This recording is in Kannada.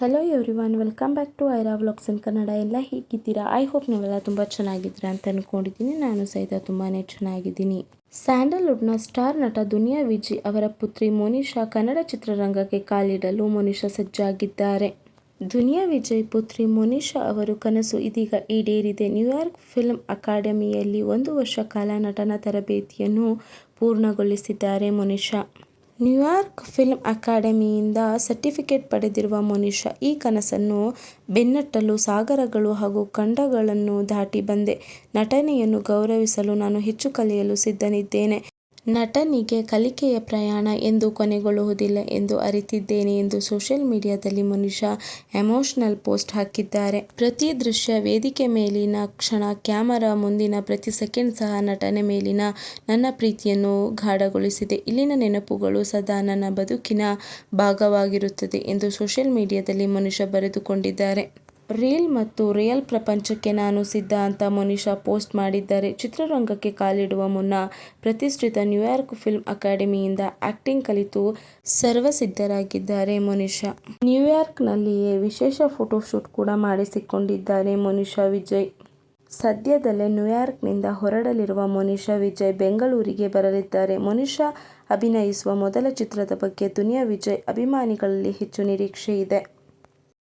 Hello everyone, welcome back to Aira vlogs in Kannada. ಎಲ್ಲ ಹೇಗಿದ್ದೀರಾ? ಐ ಹೋಪ್ ನೀವೆಲ್ಲ ತುಂಬ ಚೆನ್ನಾಗಿದ್ದೀರಾ ಅಂತ ಅಂದ್ಕೊಂಡಿದ್ದೀನಿ. ನಾನು ಸಹಿತ ತುಂಬಾ ಚೆನ್ನಾಗಿದ್ದೀನಿ. ಸ್ಯಾಂಡಲ್ವುಡ್ನ ಸ್ಟಾರ್ ನಟ ದುನಿಯಾ ವಿಜಯ್ ಅವರ ಪುತ್ರಿ ಮೋನಿಶಾ ಕನ್ನಡ ಚಿತ್ರರಂಗಕ್ಕೆ ಕಾಲಿಡಲು ಮೋನಿಶಾ ಸಜ್ಜಾಗಿದ್ದಾರೆ. ದುನಿಯಾ ವಿಜಯ್ ಪುತ್ರಿ ಮೋನಿಶಾ ಅವರ ಕನಸು ಇದೀಗ ಈಡೇರಿದೆ. ನ್ಯೂಯಾರ್ಕ್ ಫಿಲ್ಮ್ ಅಕಾಡೆಮಿಯಲ್ಲಿ 1 ವರ್ಷ ಕಾಲ ನಟನಾ ತರಬೇತಿಯನ್ನು ಪೂರ್ಣಗೊಳಿಸಿದ್ದಾರೆ ಮೋನಿಶಾ. ನ್ಯೂಯಾರ್ಕ್ ಫಿಲ್ಮ್ ಅಕಾಡೆಮಿಯಿಂದ ಸರ್ಟಿಫಿಕೇಟ್ ಪಡೆದಿರುವ ಮೋನಿಶಾ ಈ ಕನಸನ್ನು ಬೆನ್ನಟ್ಟಲು ಸಾಗರಗಳು ಹಾಗೂ ಖಂಡಗಳನ್ನು ದಾಟಿ ಬಂದೆ. ನಟನೆಯನ್ನು ಗೌರವಿಸಲು ನಾನು ಹೆಚ್ಚು ಕಲಿಯಲು ಸಿದ್ಧನಿದ್ದೇನೆ. ನಟನೆಗೆ ಕಲಿಕೆಯ ಪ್ರಯಾಣ ಎಂದೂ ಕೊನೆಗೊಳ್ಳುವುದಿಲ್ಲ ಎಂದು ಅರಿತಿದ್ದೇನೆ ಎಂದು ಸೋಷಿಯಲ್ ಮೀಡಿಯಾದಲ್ಲಿ ಮೋನಿಶಾ ಎಮೋಷನಲ್ ಪೋಸ್ಟ್ ಹಾಕಿದ್ದಾರೆ. ಪ್ರತಿ ದೃಶ್ಯ, ವೇದಿಕೆ ಮೇಲಿನ ಕ್ಷಣ, ಕ್ಯಾಮೆರಾ ಮುಂದಿನ ಪ್ರತಿ ಸೆಕೆಂಡ್ ಸಹ ನಟನೆ ಮೇಲಿನ ನನ್ನ ಪ್ರೀತಿಯನ್ನು ಗಾಢಗೊಳಿಸಿದೆ. ಇಲ್ಲಿನ ನೆನಪುಗಳು ಸದಾ ನನ್ನ ಬದುಕಿನ ಭಾಗವಾಗಿರುತ್ತದೆ ಎಂದು ಸೋಷಿಯಲ್ ಮೀಡಿಯಾದಲ್ಲಿ ಮೋನಿಶಾ ಬರೆದುಕೊಂಡಿದ್ದಾರೆ. ರೀಲ್ ಮತ್ತು ರಿಯಲ್ ಪ್ರಪಂಚಕ್ಕೆ ನಾನು ಸಿದ್ಧ ಅಂತ ಮೋನಿಶಾ ಪೋಸ್ಟ್ ಮಾಡಿದ್ದಾರೆ. ಚಿತ್ರರಂಗಕ್ಕೆ ಕಾಲಿಡುವ ಮುನ್ನ ಪ್ರತಿಷ್ಠಿತ ನ್ಯೂಯಾರ್ಕ್ ಫಿಲ್ಮ್ ಅಕಾಡೆಮಿಯಿಂದ ಆಕ್ಟಿಂಗ್ ಕಲಿತು ಸರ್ವಸಿದ್ಧರಾಗಿದ್ದಾರೆ ಮೋನಿಶಾ. ನ್ಯೂಯಾರ್ಕ್ನಲ್ಲಿಯೇ ವಿಶೇಷ ಫೋಟೋಶೂಟ್ ಕೂಡ ಮಾಡಿಸಿಕೊಂಡಿದ್ದಾರೆ ಮೋನಿಶಾ ವಿಜಯ್. ಸದ್ಯದಲ್ಲೇ ನ್ಯೂಯಾರ್ಕ್ನಿಂದ ಹೊರಡಲಿರುವ ಮೋನಿಶಾ ವಿಜಯ್ ಬೆಂಗಳೂರಿಗೆ ಬರಲಿದ್ದಾರೆ. ಮೋನಿಶಾ ಅಭಿನಯಿಸುವ ಮೊದಲ ಚಿತ್ರದ ಬಗ್ಗೆ ದುನಿಯಾ ವಿಜಯ್ ಅಭಿಮಾನಿಗಳಲ್ಲಿ ಹೆಚ್ಚು ನಿರೀಕ್ಷೆ ಇದೆ.